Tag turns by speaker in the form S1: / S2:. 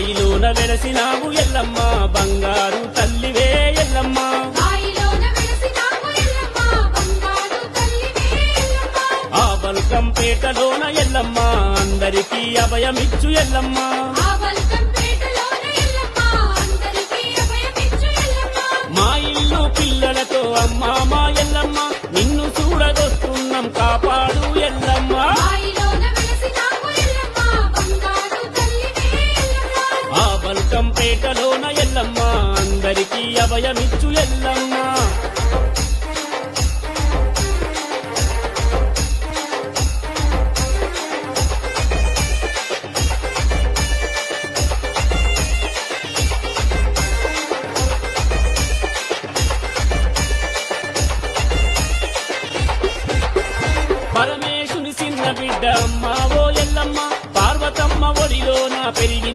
S1: బాయిలోన వెలసినావు ఎల్లమ్మ బంగారు తల్లివే ఎల్లమ్మ ఆ బల్కంపేటలోన ఎల్లమ్మ అందరికీ అభయమిచ్చు ఎల్లమ్మ మా ఇల్లు పిల్లలతో అమ్మా మా ఎల్లమ్మ నిన్ను చూడగొస్తున్నాం కాపాడు ఎల్లమ్మ ఆ బల్కంపేటలోన ఎల్లమ్మ అందరికీ అభయమిచ్చు ఎల్లమ్మ